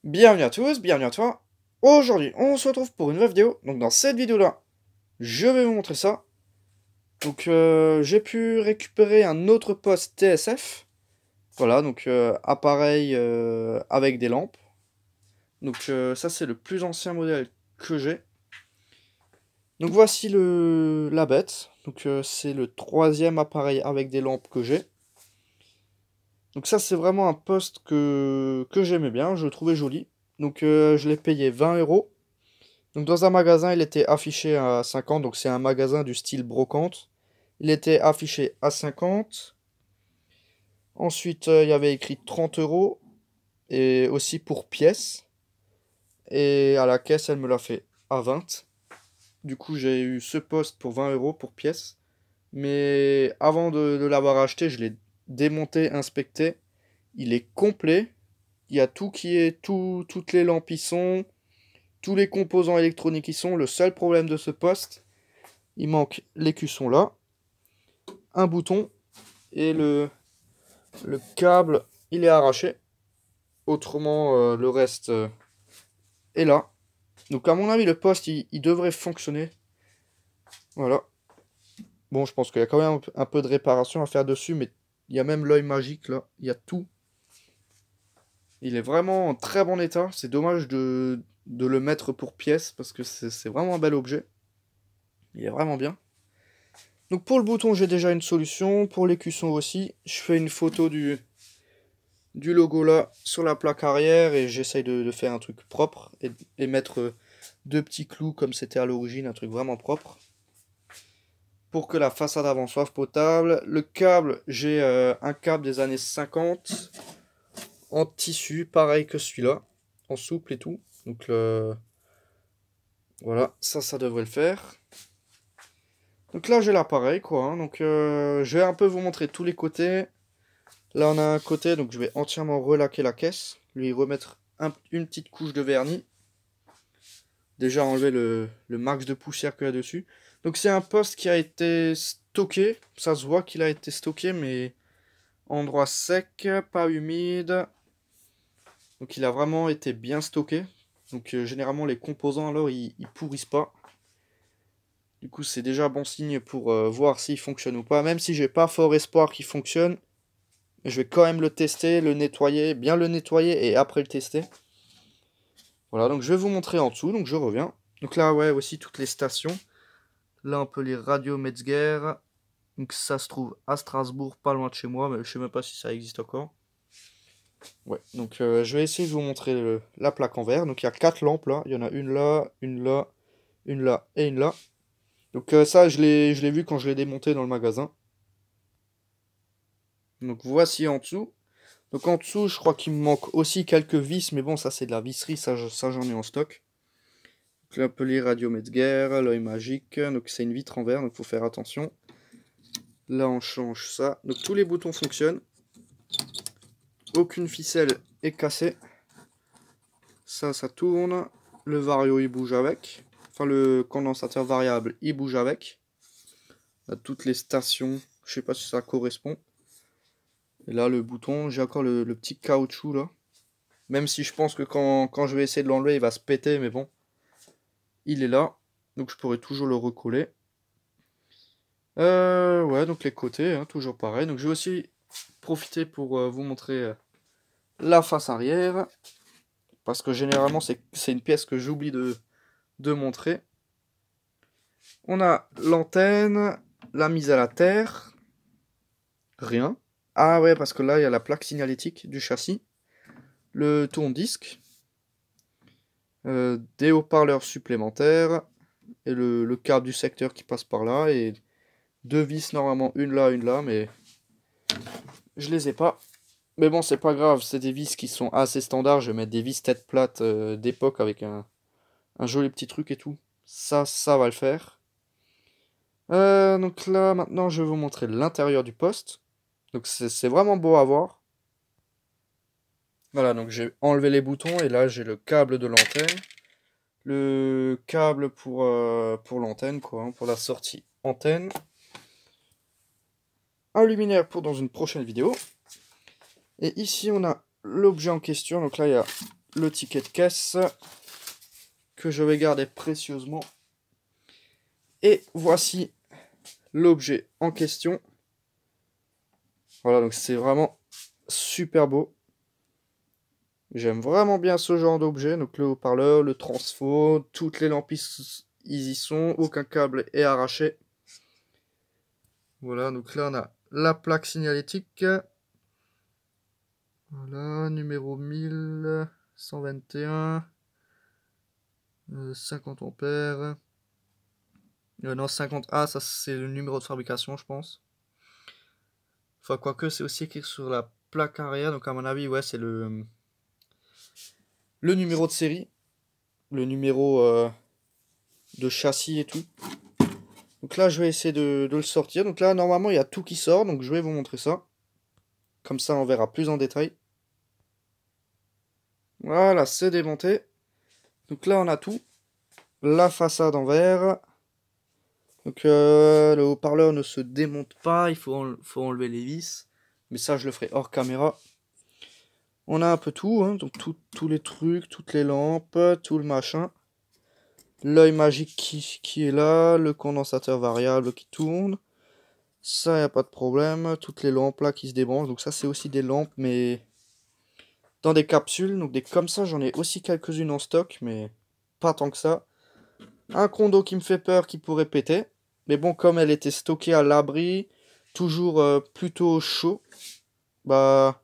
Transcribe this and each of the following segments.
Bienvenue à tous, bienvenue à toi. Aujourd'hui, on se retrouve pour une nouvelle vidéo. Donc dans cette vidéo-là, je vais vous montrer ça. Donc j'ai pu récupérer un autre poste TSF. Voilà, donc appareil avec des lampes. Donc ça c'est le plus ancien modèle que j'ai. Donc voici la bête. Donc c'est le troisième appareil avec des lampes que j'ai. Donc ça c'est vraiment un poste que j'aimais bien, je le trouvais joli. Donc je l'ai payé 20 euros. Donc dans un magasin, il était affiché à 50, donc c'est un magasin du style brocante. Il était affiché à 50. Ensuite, il y avait écrit 30 euros, et aussi pour pièce. Et à la caisse, elle me l'a fait à 20. Du coup, j'ai eu ce poste pour 20 euros pour pièce. Mais avant de l'avoir acheté, je l'ai démonté, inspecté. Il est complet. Il y a tout qui est, toutes les lampes y sont, tous les composants électroniques y sont. Le seul problème de ce poste, il manque l'écusson là, un bouton, et le câble, il est arraché. Autrement, le reste est là. Donc à mon avis, le poste, il devrait fonctionner. Voilà. Bon, je pense qu'il y a quand même un peu de réparation à faire dessus, mais il y a même l'œil magique là. Il y a tout. Il est vraiment en très bon état. C'est dommage de le mettre pour pièce, parce que c'est vraiment un bel objet. Il est vraiment bien. Donc pour le bouton, j'ai déjà une solution. Pour l'écusson aussi, je fais une photo du logo là sur la plaque arrière et j'essaye de faire un truc propre et mettre deux petits clous comme c'était à l'origine, un truc vraiment propre. Pour que la façade avant soit potable. Le câble, j'ai un câble des années 50 en tissu, pareil que celui-là, en souple et tout. Donc voilà, ça devrait le faire. Donc là j'ai l'appareil quoi, hein. Donc je vais un peu vous montrer tous les côtés. Là on a un côté, donc je vais entièrement relaquer la caisse, lui remettre une petite couche de vernis. Déjà enlever le max de poussière qu'il y a dessus. Donc c'est un poste qui a été stocké, ça se voit qu'il a été stocké, mais endroit sec, pas humide. Donc il a vraiment été bien stocké. Donc généralement les composants alors ils pourrissent pas. Du coup c'est déjà bon signe pour voir s'il fonctionne ou pas. Même si j'ai pas fort espoir qu'il fonctionne, je vais quand même le tester, le nettoyer, bien le nettoyer et après le tester. Voilà, donc je vais vous montrer en dessous, donc je reviens. Donc là, ouais, aussi toutes les stations. Là, on peut lire Radio Metzger. Donc ça se trouve à Strasbourg, pas loin de chez moi, mais je sais même pas si ça existe encore. Ouais, donc je vais essayer de vous montrer la plaque en verre. Donc il y a 4 lampes là, il y en a une là, une là, une là et une là. Donc ça, je l'ai vu quand je l'ai démonté dans le magasin. Donc voici en dessous. Donc en dessous, je crois qu'il me manque aussi quelques vis, mais bon, ça c'est de la visserie, ça j'en ai en stock. Donc là, on peut lire Radio Metzger, l'œil magique, donc c'est une vitre en verre, donc il faut faire attention. Là, on change ça. Donc tous les boutons fonctionnent. Aucune ficelle est cassée. Ça tourne. Le vario, il bouge avec. Enfin, le condensateur variable, il bouge avec. Là, toutes les stations, je sais pas si ça correspond. Et là, le bouton, j'ai encore le petit caoutchouc là. Même si je pense que quand je vais essayer de l'enlever, il va se péter, mais bon. Il est là. Donc je pourrais toujours le recoller. Ouais, donc les côtés, hein, toujours pareil. Donc je vais aussi profiter pour vous montrer la face arrière. Parce que généralement, c'est une pièce que j'oublie de montrer. On a l'antenne, la mise à la terre. Rien. Ah ouais, parce que là, il y a la plaque signalétique du châssis. Le tourne-disque. Des haut-parleurs supplémentaires. Et le câble du secteur qui passe par là. Et deux vis, normalement, une là, mais je les ai pas. Mais bon, c'est pas grave, c'est des vis qui sont assez standards. Je vais mettre des vis tête plate d'époque avec un joli petit truc et tout. Ça va le faire. Donc là, maintenant, je vais vous montrer l'intérieur du poste. Donc c'est vraiment beau à voir. Voilà, donc j'ai enlevé les boutons et là, j'ai le câble de l'antenne. Le câble pour l'antenne, quoi, hein, pour la sortie antenne. Un luminaire pour dans une prochaine vidéo. Et ici, on a l'objet en question. Donc là, il y a le ticket de caisse que je vais garder précieusement. Et voici l'objet en question. Voilà, donc c'est vraiment super beau. J'aime vraiment bien ce genre d'objet. Donc le haut-parleur, le transfo, toutes les lampes ils y sont, aucun câble est arraché. Voilà, donc là on a la plaque signalétique. Voilà, numéro 1121. 50 ampères. Non, 50A, ça c'est le numéro de fabrication, je pense. Enfin, quoique, c'est aussi écrit sur la plaque arrière. Donc, à mon avis, ouais, c'est le numéro de série. Le numéro de châssis et tout. Donc là, je vais essayer de le sortir. Donc là, normalement, il y a tout qui sort. Donc, je vais vous montrer ça. Comme ça, on verra plus en détail. Voilà, c'est démonté. Donc là, on a tout. La façade en verre. Donc le haut-parleur ne se démonte pas. Il faut enlever les vis. Mais ça, je le ferai hors caméra. On a un peu tout, hein, donc tous les trucs, toutes les lampes, tout le machin. L'œil magique qui est là, le condensateur variable qui tourne. Ça, y a pas de problème. Toutes les lampes là qui se débranchent. Donc ça, c'est aussi des lampes, mais dans des capsules. Donc comme ça, j'en ai aussi quelques-unes en stock, mais pas tant que ça. Un condo qui me fait peur, qui pourrait péter. Mais bon, comme elle était stockée à l'abri, toujours plutôt chaud, bah...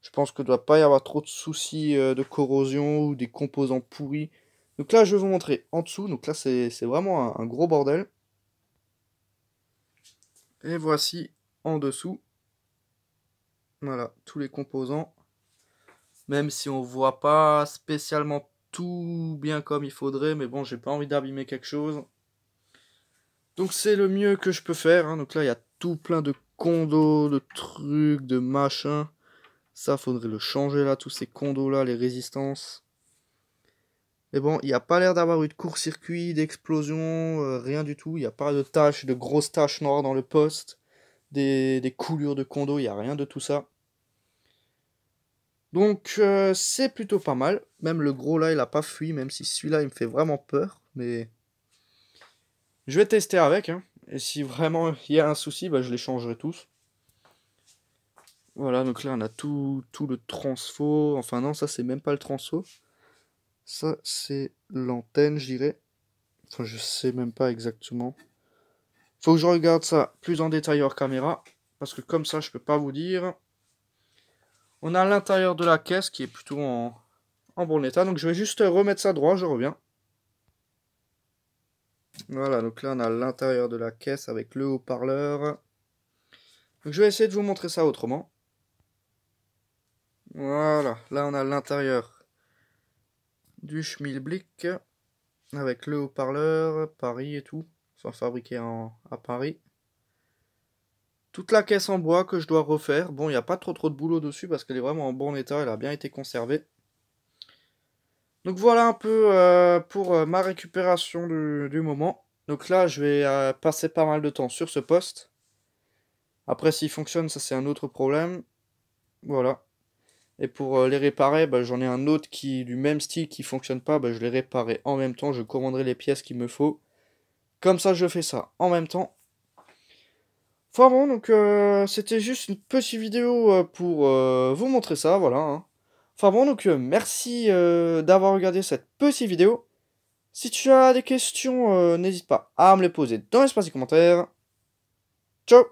je pense qu'il ne doit pas y avoir trop de soucis de corrosion ou des composants pourris. Donc là, je vais vous montrer en dessous. Donc là, c'est vraiment un gros bordel. Et voici en dessous. Voilà, tous les composants. Même si on voit pas spécialement tout bien comme il faudrait. Mais bon, j'ai pas envie d'abîmer quelque chose. Donc c'est le mieux que je peux faire. Hein. Donc là, il y a tout plein de condos, de trucs, de machins. Ça, faudrait le changer là, tous ces condos là, les résistances. Mais bon, il n'y a pas l'air d'avoir eu de court-circuit, d'explosion, rien du tout. Il n'y a pas de taches, de grosses taches noires dans le poste, des coulures de condo, il n'y a rien de tout ça. Donc c'est plutôt pas mal. Même le gros là, il n'a pas fui, même si celui-là, il me fait vraiment peur. Mais je vais tester avec. Hein. Et si vraiment il y a un souci, bah, je les changerai tous. Voilà, donc là, on a tout le transfo. Enfin non, ça, c'est même pas le transfo. Ça, c'est l'antenne, je dirais. Enfin, je sais même pas exactement. Faut que je regarde ça plus en détail hors caméra. Parce que comme ça, je peux pas vous dire. On a l'intérieur de la caisse qui est plutôt en bon état. Donc je vais juste remettre ça droit, je reviens. Voilà, donc là on a l'intérieur de la caisse avec le haut-parleur. Donc je vais essayer de vous montrer ça autrement. Voilà, là on a l'intérieur du Schmilblick. Avec le haut-parleur, Paris et tout. Enfin fabriqué à Paris. Toute la caisse en bois que je dois refaire. Bon, il n'y a pas trop de boulot dessus parce qu'elle est vraiment en bon état. Elle a bien été conservée. Donc voilà un peu pour ma récupération du moment. Donc là, je vais passer pas mal de temps sur ce poste. Après, s'il fonctionne, ça c'est un autre problème. Voilà. Et pour les réparer, bah, j'en ai un autre qui du même style qui fonctionne pas. Bah, je les réparerai en même temps. Je commanderai les pièces qu'il me faut. Comme ça, je fais ça en même temps. Enfin bon, donc c'était juste une petite vidéo pour vous montrer ça, voilà. Hein. Enfin bon, donc merci d'avoir regardé cette petite vidéo. Si tu as des questions, n'hésite pas à me les poser dans l'espace des commentaires. Ciao!